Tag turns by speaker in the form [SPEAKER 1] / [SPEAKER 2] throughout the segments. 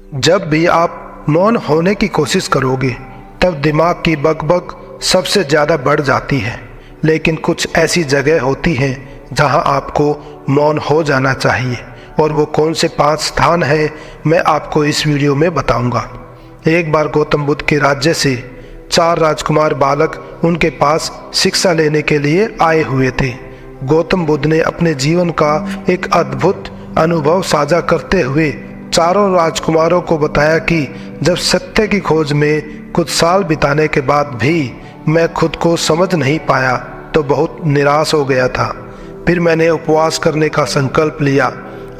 [SPEAKER 1] जब भी आप मौन होने की कोशिश करोगे तब दिमाग की बकबक सबसे ज़्यादा बढ़ जाती है, लेकिन कुछ ऐसी जगह होती हैं जहां आपको मौन हो जाना चाहिए, और वो कौन से 5 स्थान हैं मैं आपको इस वीडियो में बताऊंगा। एक बार गौतम बुद्ध के राज्य से 4 राजकुमार बालक उनके पास शिक्षा लेने के लिए आए हुए थे। गौतम बुद्ध ने अपने जीवन का एक अद्भुत अनुभव साझा करते हुए चारों राजकुमारों को बताया कि जब सत्य की खोज में कुछ साल बिताने के बाद भी मैं खुद को समझ नहीं पाया तो बहुत निराश हो गया था। फिर मैंने उपवास करने का संकल्प लिया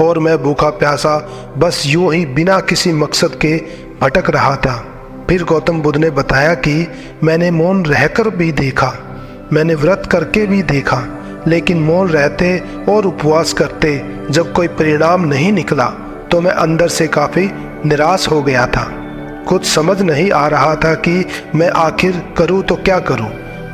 [SPEAKER 1] और मैं भूखा प्यासा बस यूं ही बिना किसी मकसद के भटक रहा था। फिर गौतम बुद्ध ने बताया कि मैंने मौन रहकर भी देखा, मैंने व्रत करके भी देखा, लेकिन मौन रहते और उपवास करते जब कोई परिणाम नहीं निकला तो मैं अंदर से काफ़ी निराश हो गया था। कुछ समझ नहीं आ रहा था कि मैं आखिर करूं तो क्या करूं।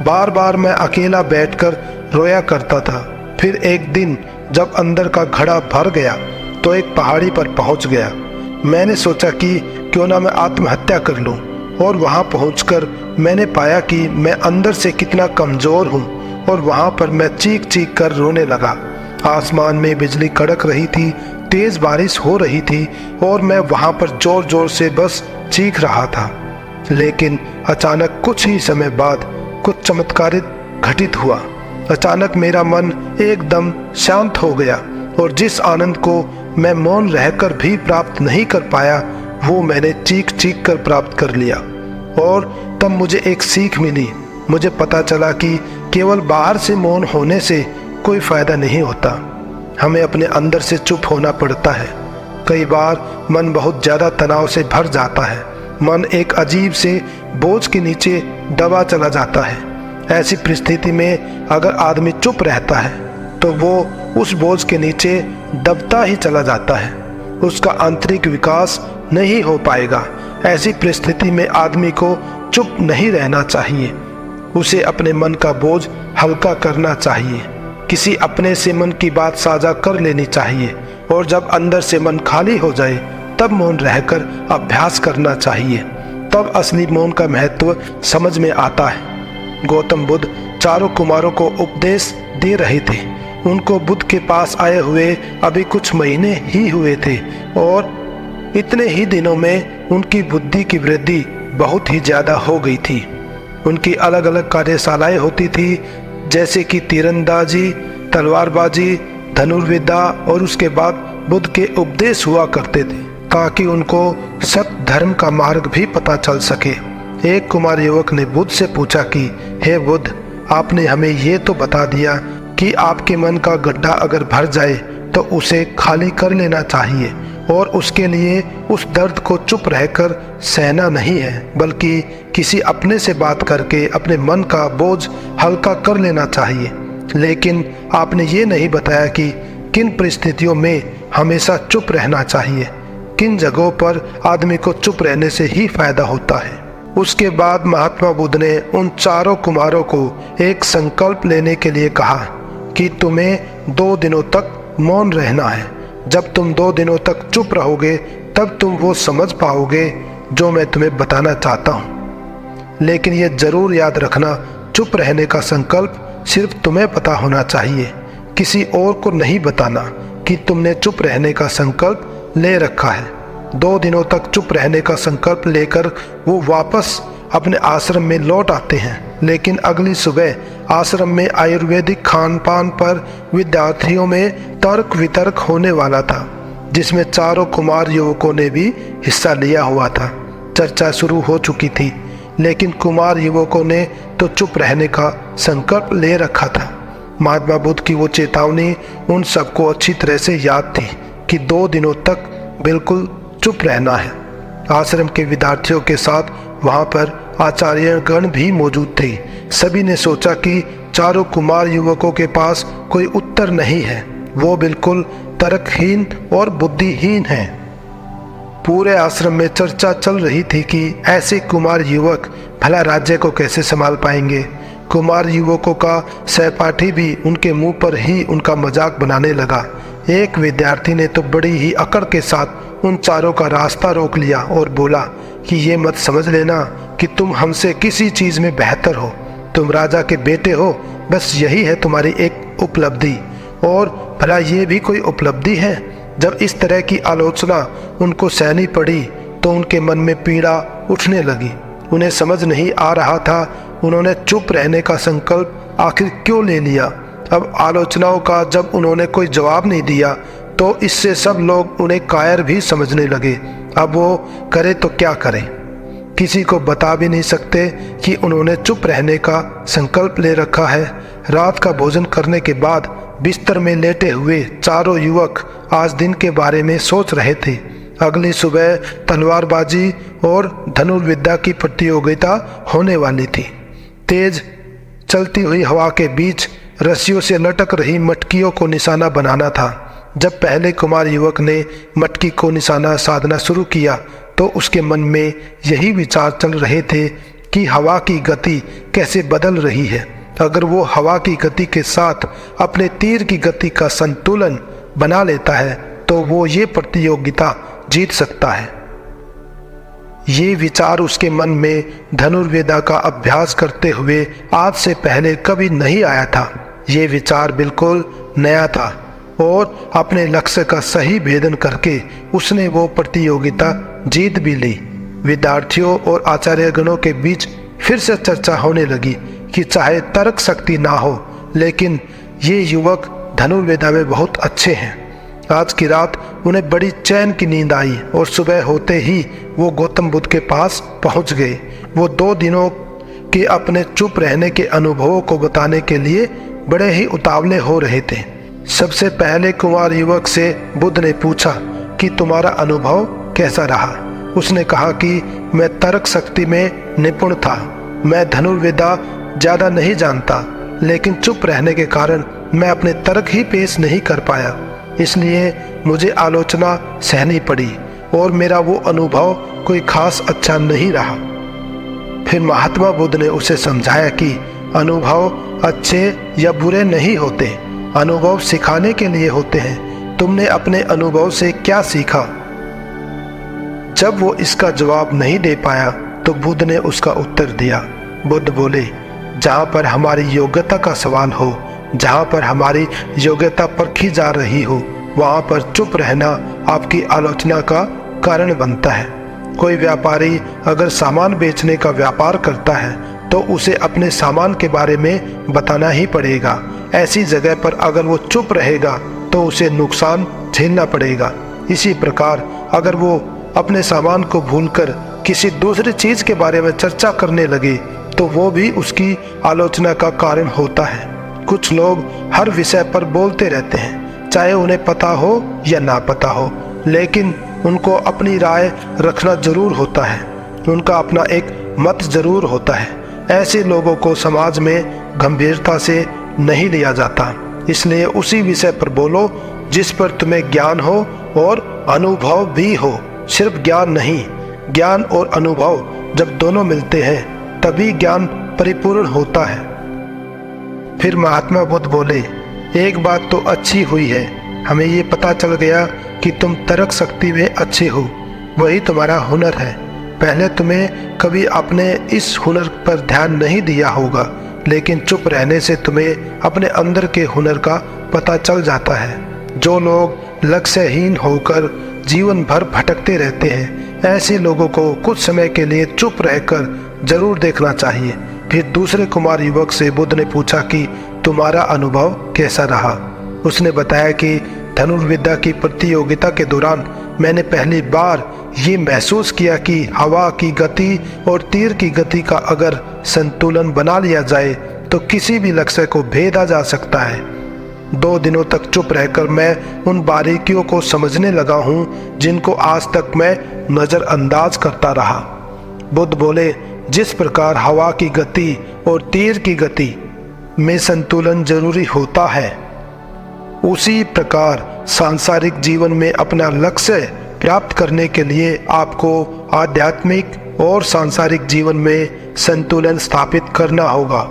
[SPEAKER 1] बार बार मैं अकेला बैठकर रोया करता था। फिर एक दिन जब अंदर का घड़ा भर गया तो एक पहाड़ी पर पहुंच गया। मैंने सोचा कि क्यों ना मैं आत्महत्या कर लूं, और वहां पहुंचकर मैंने पाया कि मैं अंदर से कितना कमज़ोर हूं, और वहां पर मैं चीख चीख कर रोने लगा। आसमान में बिजली कड़क रही थी, तेज बारिश हो रही थी और मैं वहां पर जोर जोर से बस चीख रहा था। लेकिन अचानक कुछ ही समय बाद कुछ चमत्कारित घटित हुआ। अचानक मेरा मन एकदम शांत हो गया, और जिस आनंद को मैं मौन रहकर भी प्राप्त नहीं कर पाया वो मैंने चीख चीख कर प्राप्त कर लिया। और तब मुझे एक सीख मिली। मुझे पता चला कि केवल बाहर से मौन होने से कोई फायदा नहीं होता, हमें अपने अंदर से चुप होना पड़ता है। कई बार मन बहुत ज़्यादा तनाव से भर जाता है, मन एक अजीब से बोझ के नीचे दबा चला जाता है। ऐसी परिस्थिति में अगर आदमी चुप रहता है तो वो उस बोझ के नीचे दबता ही चला जाता है, उसका आंतरिक विकास नहीं हो पाएगा। ऐसी परिस्थिति में आदमी को चुप नहीं रहना चाहिए, उसे अपने मन का बोझ हल्का करना चाहिए, किसी अपने से मन की बात साझा कर लेनी चाहिए, और जब अंदर से मन खाली हो जाए तब मौन रहकर अभ्यास करना चाहिए। तब असली मौन का महत्व समझ में आता है। गौतम बुद्ध चारों कुमारों को उपदेश दे रहे थे। उनको बुद्ध के पास आए हुए अभी कुछ महीने ही हुए थे, और इतने ही दिनों में उनकी बुद्धि की वृद्धि बहुत ही ज़्यादा हो गई थी। उनकी अलग अलग कार्यशालाएं होती थी, जैसे कि तीरंदाजी, तलवारबाजी, धनुर्विद्या, और उसके बाद बुद्ध के उपदेश हुआ करते थे ताकि उनको सत्य धर्म का मार्ग भी पता चल सके। एक कुमार युवक ने बुद्ध से पूछा कि हे बुद्ध, आपने हमें ये तो बता दिया कि आपके मन का गड्ढा अगर भर जाए तो उसे खाली कर लेना चाहिए, और उसके लिए उस दर्द को चुप रहकर सहना नहीं है, बल्कि किसी अपने से बात करके अपने मन का बोझ हल्का कर लेना चाहिए। लेकिन आपने ये नहीं बताया कि किन परिस्थितियों में हमेशा चुप रहना चाहिए, किन जगहों पर आदमी को चुप रहने से ही फायदा होता है। उसके बाद महात्मा बुद्ध ने उन चारों कुमारों को एक संकल्प लेने के लिए कहा कि तुम्हें 2 दिनों तक मौन रहना है। जब तुम 2 दिनों तक चुप रहोगे तब तुम वो समझ पाओगे जो मैं तुम्हें बताना चाहता हूँ। लेकिन ये जरूर याद रखना, चुप रहने का संकल्प सिर्फ तुम्हें पता होना चाहिए, किसी और को नहीं बताना कि तुमने चुप रहने का संकल्प ले रखा है। 2 दिनों तक चुप रहने का संकल्प लेकर वो वापस अपने आश्रम में लौट आते हैं, लेकिन अगली सुबह आश्रम में आयुर्वेदिक खान पान पर विद्यार्थियों में तर्क वितर्क होने वाला था, जिसमें चारों कुमार युवकों ने भी हिस्सा लिया हुआ था। चर्चा शुरू हो चुकी थी, लेकिन कुमार युवकों ने तो चुप रहने का संकल्प ले रखा था। महात्मा बुद्ध की वो चेतावनी उन सबको अच्छी तरह से याद थी कि 2 दिनों तक बिल्कुल चुप रहना है। आश्रम के विद्यार्थियों के साथ वहाँ पर आचार्यगण भी मौजूद थे। सभी ने सोचा कि चारों कुमार युवकों के पास कोई उत्तर नहीं है, वो बिल्कुल तर्कहीन और बुद्धिहीन हैं। पूरे आश्रम में चर्चा चल रही थी कि ऐसे कुमार युवक भला राज्य को कैसे संभाल पाएंगे। कुमार युवकों का सहपाठी भी उनके मुंह पर ही उनका मजाक बनाने लगा। एक विद्यार्थी ने तो बड़ी ही अकड़ के साथ उन चारों का रास्ता रोक लिया और बोला कि ये मत समझ लेना कि तुम हमसे किसी चीज़ में बेहतर हो। तुम राजा के बेटे हो, बस यही है तुम्हारी एक उपलब्धि। और भला ये भी कोई उपलब्धि है? जब इस तरह की आलोचना उनको सहनी पड़ी तो उनके मन में पीड़ा उठने लगी। उन्हें समझ नहीं आ रहा था उन्होंने चुप रहने का संकल्प आखिर क्यों ले लिया। अब आलोचनाओं का जब उन्होंने कोई जवाब नहीं दिया तो इससे सब लोग उन्हें कायर भी समझने लगे। अब वो करे तो क्या करें, किसी को बता भी नहीं सकते कि उन्होंने चुप रहने का संकल्प ले रखा है। रात का भोजन करने के बाद बिस्तर में लेटे हुए चारों युवक आज दिन के बारे में सोच रहे थे। अगली सुबह तलवारबाजी और धनुर्विद्या की प्रतियोगिता होने वाली थी। तेज चलती हुई हवा के बीच रस्सियों से लटक रही मटकियों को निशाना बनाना था। जब पहले कुमार युवक ने मटकी को निशाना साधना शुरू किया तो उसके मन में यही विचार चल रहे थे कि हवा की गति कैसे बदल रही है। अगर वो हवा की गति के साथ अपने तीर की गति का संतुलन बना लेता है तो वो ये प्रतियोगिता जीत सकता है। ये विचार उसके मन में धनुर्विद्या का अभ्यास करते हुए आज से पहले कभी नहीं आया था। ये विचार बिल्कुल नया था और अपने लक्ष्य का सही भेदन करके उसने वो प्रतियोगिता जीत भी ली। विद्यार्थियों और आचार्यगणों के बीच फिर से चर्चा होने लगी कि चाहे तर्क शक्ति ना हो लेकिन ये युवक धनुर्विद्या में बहुत अच्छे हैं। आज की रात उन्हें बड़ी चैन की नींद आई और सुबह होते ही वो गौतम बुद्ध के पास पहुंच गए। वो 2 दिनों के अपने चुप रहने के अनुभवों को बताने के लिए बड़े ही उतावले हो रहे थे। सबसे पहले कुमार युवक से बुद्ध ने पूछा कि तुम्हारा अनुभव कैसा रहा। उसने कहा कि मैं तर्क शक्ति में निपुण था, मैं धनुर्विद्या ज़्यादा नहीं जानता, लेकिन चुप रहने के कारण मैं अपने तर्क ही पेश नहीं कर पाया, इसलिए मुझे आलोचना सहनी पड़ी और मेरा वो अनुभव कोई खास अच्छा नहीं रहा। फिर महात्मा बुद्ध ने उसे समझाया कि अनुभव अच्छे या बुरे नहीं होते, अनुभव सिखाने के लिए होते हैं। तुमने अपने अनुभव से क्या सीखा? जब वो इसका जवाब नहीं दे पाया तो बुद्ध ने उसका उत्तर दिया। बुद्ध बोले, जहाँ पर हमारी योग्यता का सवाल हो, जहाँ पर हमारी योग्यता परखी जा रही हो, वहाँ पर चुप रहना आपकी आलोचना का कारण बनता है। कोई व्यापारी अगर सामान बेचने का व्यापार करता है तो उसे अपने सामान के बारे में बताना ही पड़ेगा। ऐसी जगह पर अगर वो चुप रहेगा तो उसे नुकसान झेलना पड़ेगा। इसी प्रकार अगर वो अपने सामान को भूलकर किसी दूसरी चीज के बारे में चर्चा करने लगे तो वो भी उसकी आलोचना का कारण होता है। कुछ लोग हर विषय पर बोलते रहते हैं, चाहे उन्हें पता हो या ना पता हो, लेकिन उनको अपनी राय रखना जरूर होता है, उनका अपना एक मत जरूर होता है। ऐसे लोगों को समाज में गंभीरता से नहीं लिया जाता। इसलिए उसी विषय पर बोलो जिस पर तुम्हें ज्ञान हो और अनुभव भी हो। सिर्फ ज्ञान नहीं, ज्ञान और अनुभव जब दोनों मिलते हैं तभी ज्ञान परिपूर्ण होता है। फिर महात्मा बुद्ध बोले, एक बात तो अच्छी हुई है, हमें ये पता चल गया कि तुम तर्क शक्ति में अच्छे हो, वही तुम्हारा हुनर है। पहले तुम्हें कभी अपने इस हुनर पर ध्यान नहीं दिया होगा, लेकिन चुप रहने से तुम्हें अपने अंदर के हुनर का पता चल जाता है। जो लोग लक्ष्यहीन होकर जीवन भर भटकते रहते हैं, ऐसे लोगों को कुछ समय के लिए चुप रहकर जरूर देखना चाहिए। फिर दूसरे कुमार युवक से बुद्ध ने पूछा कि तुम्हारा अनुभव कैसा रहा। उसने बताया कि धनुर्विद्या की प्रतियोगिता के दौरान मैंने पहली बार ये महसूस किया कि हवा की गति और तीर की गति का अगर संतुलन बना लिया जाए तो किसी भी लक्ष्य को भेदा जा सकता है। 2 दिनों तक चुप रहकर मैं उन बारीकियों को समझने लगा हूँ जिनको आज तक मैं नज़रअंदाज करता रहा। बुद्ध बोले, जिस प्रकार हवा की गति और तीर की गति में संतुलन जरूरी होता है, उसी प्रकार सांसारिक जीवन में अपना लक्ष्य प्राप्त करने के लिए आपको आध्यात्मिक और सांसारिक जीवन में संतुलन स्थापित करना होगा।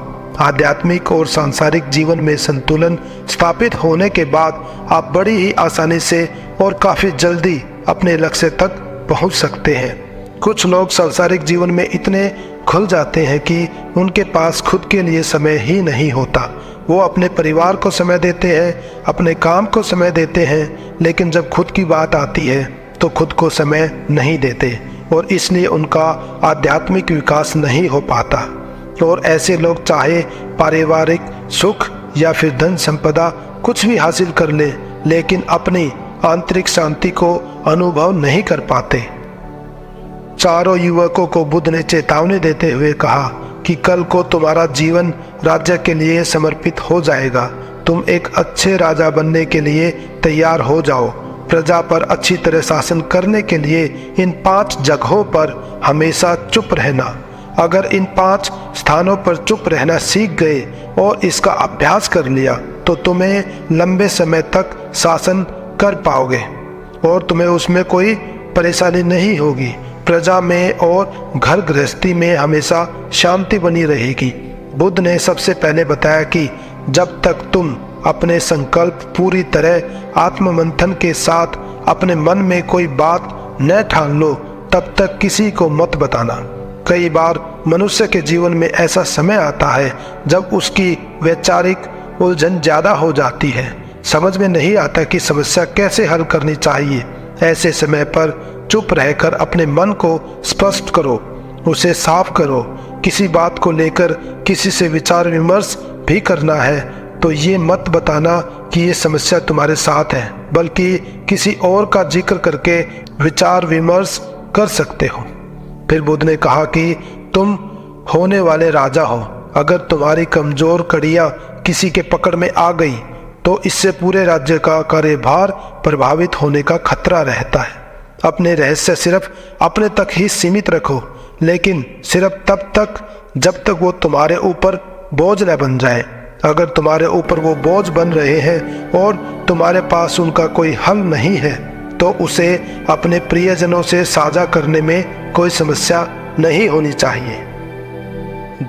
[SPEAKER 1] आध्यात्मिक और सांसारिक जीवन में संतुलन स्थापित होने के बाद आप बड़ी ही आसानी से और काफ़ी जल्दी अपने लक्ष्य तक पहुंच सकते हैं। कुछ लोग सांसारिक जीवन में इतने खुल जाते हैं कि उनके पास खुद के लिए समय ही नहीं होता। वो अपने परिवार को समय देते हैं, अपने काम को समय देते हैं, लेकिन जब खुद की बात आती है तो खुद को समय नहीं देते और इसलिए उनका आध्यात्मिक विकास नहीं हो पाता। और ऐसे लोग चाहे पारिवारिक सुख या फिर धन संपदा कुछ भी हासिल कर ले, लेकिन अपनी आंतरिक शांति को अनुभव नहीं कर पाते। चारों युवकों को बुद्ध ने चेतावनी देते हुए कहा कि कल को तुम्हारा जीवन राज्य के लिए समर्पित हो जाएगा। तुम एक अच्छे राजा बनने के लिए तैयार हो जाओ। प्रजा पर अच्छी तरह शासन करने के लिए इन 5 जगहों पर हमेशा चुप रहना। अगर इन 5 स्थानों पर चुप रहना सीख गए और इसका अभ्यास कर लिया तो तुम्हें लंबे समय तक शासन कर पाओगे और तुम्हें उसमें कोई परेशानी नहीं होगी। प्रजा में और घर गृहस्थी में हमेशा शांति बनी रहेगी। बुद्ध ने सबसे पहले बताया कि जब तक तुम अपने संकल्प पूरी तरह आत्ममंथन के साथ अपने मन में कोई बात न ठान लो, तब तक किसी को मत बताना। कई बार मनुष्य के जीवन में ऐसा समय आता है जब उसकी वैचारिक उलझन ज्यादा हो जाती है, समझ में नहीं आता कि समस्या कैसे हल करनी चाहिए। ऐसे समय पर चुप रहकर अपने मन को स्पष्ट करो, उसे साफ करो। किसी बात को लेकर किसी से विचार विमर्श भी करना है तो ये मत बताना कि ये समस्या तुम्हारे साथ है, बल्कि किसी और का जिक्र करके विचार विमर्श कर सकते हो। फिर बुद्ध ने कहा कि तुम होने वाले राजा हो। अगर तुम्हारी कमजोर कड़ियां किसी के पकड़ में आ गई तो इससे पूरे राज्य का कार्यभार प्रभावित होने का खतरा रहता है। अपने रहस्य सिर्फ अपने तक ही सीमित रखो, लेकिन सिर्फ तब तक जब तक वो तुम्हारे ऊपर बोझ न बन जाए। अगर तुम्हारे ऊपर वो बोझ बन रहे हैं और तुम्हारे पास उनका कोई हल नहीं है तो उसे अपने प्रियजनों से साझा करने में कोई समस्या नहीं होनी चाहिए।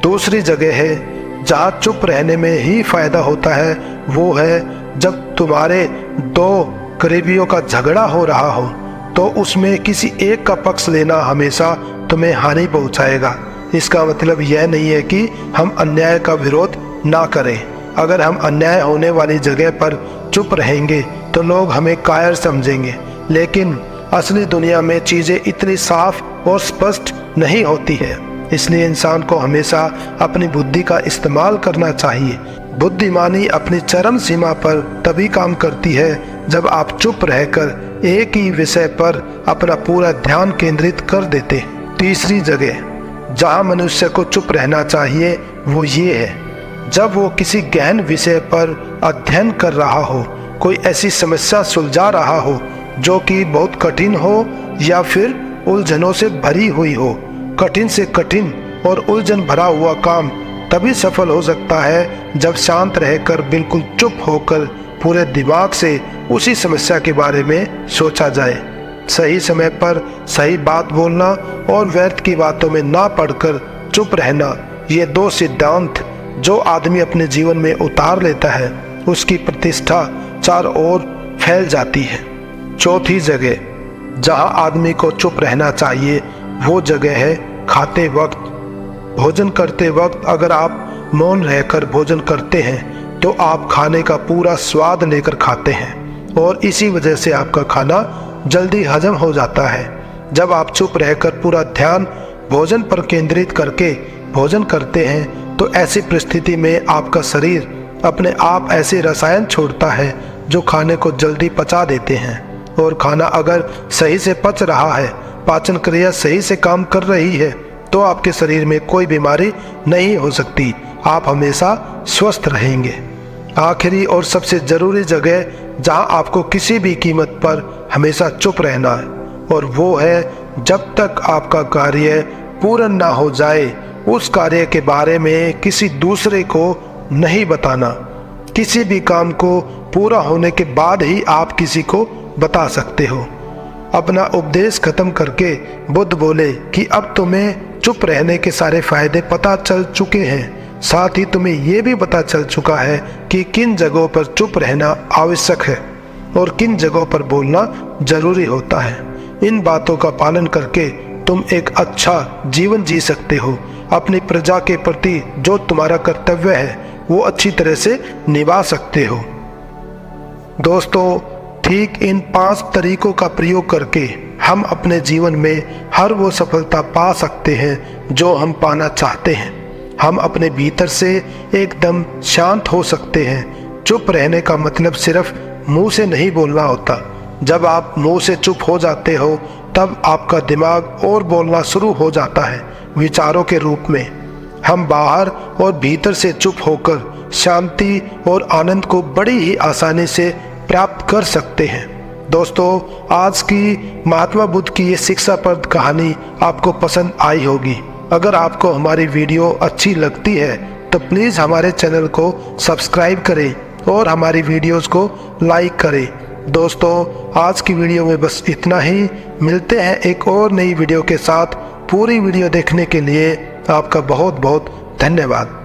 [SPEAKER 1] दूसरी जगह है जहाँ चुप रहने में ही फायदा होता है, वो है जब तुम्हारे 2 करीबियों का झगड़ा हो रहा हो तो उसमें किसी एक का पक्ष लेना हमेशा तुम्हें हानि पहुंचाएगा। इसका मतलब यह नहीं है कि हम अन्याय का विरोध ना करें। अगर हम अन्याय होने वाली जगह पर चुप रहेंगे तो लोग हमें कायर समझेंगे, लेकिन असली दुनिया में चीजें इतनी साफ और स्पष्ट नहीं होती है। इसलिए इंसान को हमेशा अपनी बुद्धि का इस्तेमाल करना चाहिए। बुद्धिमानी अपनी चरम सीमा पर तभी काम करती है जब आप चुप रहकर एक ही विषय पर अपना पूरा ध्यान केंद्रित कर देते। तीसरी जगह जहाँ मनुष्य को चुप रहना चाहिए वो ये है जब वो किसी गहन विषय पर अध्ययन कर रहा हो, कोई ऐसी समस्या सुलझा रहा हो जो कि बहुत कठिन हो या फिर उलझनों से भरी हुई हो। कठिन से कठिन और उलझन भरा हुआ काम तभी सफल हो सकता है जब शांत रहकर बिल्कुल चुप होकर पूरे दिमाग से उसी समस्या के बारे में सोचा जाए। सही समय पर सही बात बोलना और व्यर्थ की बातों में ना पड़कर चुप रहना, ये 2 सिद्धांत जो आदमी अपने जीवन में उतार लेता है उसकी प्रतिष्ठा चारों ओर फैल जाती है। चौथी जगह जहां आदमी को चुप रहना चाहिए वो जगह है खाते वक्त। भोजन करते वक्त अगर आप मौन रहकर भोजन करते हैं तो आप खाने का पूरा स्वाद लेकर खाते हैं और इसी वजह से आपका खाना जल्दी हजम हो जाता है। जब आप चुप रहकर पूरा ध्यान भोजन पर केंद्रित करके भोजन करते हैं तो ऐसी परिस्थिति में आपका शरीर अपने आप ऐसे रसायन छोड़ता है जो खाने को जल्दी पचा देते हैं। और खाना अगर सही से पच रहा है, पाचन क्रिया सही से काम कर रही है तो आपके शरीर में कोई बीमारी नहीं हो सकती, आप हमेशा स्वस्थ रहेंगे। आखिरी और सबसे जरूरी जगह जहां आपको किसी भी कीमत पर हमेशा चुप रहना है और वो है जब तक आपका कार्य पूर्ण ना हो जाए उस कार्य के बारे में किसी दूसरे को नहीं बताना। किसी भी काम को पूरा होने के बाद ही आप किसी को बता सकते हो। अपना उपदेश खत्म करके बुद्ध बोले कि अब तुम्हें चुप रहने के सारे फायदे पता चल चुके हैं, साथ ही तुम्हें यह भी पता चल चुका है कि किन जगहों पर चुप रहना आवश्यक है। और किन जगहों पर बोलना जरूरी होता है। इन बातों का पालन करके तुम एक अच्छा जीवन जी सकते हो। अपनी प्रजा के प्रति जो तुम्हारा कर्तव्य है वो अच्छी तरह से निभा सकते हो। दोस्तों, ठीक इन 5 तरीकों का प्रयोग करके हम अपने जीवन में हर वो सफलता पा सकते हैं जो हम पाना चाहते हैं। हम अपने भीतर से एकदम शांत हो सकते हैं। चुप रहने का मतलब सिर्फ मुंह से नहीं बोलना होता। जब आप मुंह से चुप हो जाते हो तब आपका दिमाग और बोलना शुरू हो जाता है, विचारों के रूप में। हम बाहर और भीतर से चुप होकर शांति और आनंद को बड़ी ही आसानी से प्राप्त कर सकते हैं। दोस्तों, आज की महात्मा बुद्ध की ये शिक्षाप्रद कहानी आपको पसंद आई होगी। अगर आपको हमारी वीडियो अच्छी लगती है तो प्लीज़ हमारे चैनल को सब्सक्राइब करें और हमारी वीडियोस को लाइक करें। दोस्तों, आज की वीडियो में बस इतना ही। मिलते हैं एक और नई वीडियो के साथ। पूरी वीडियो देखने के लिए आपका बहुत बहुत धन्यवाद।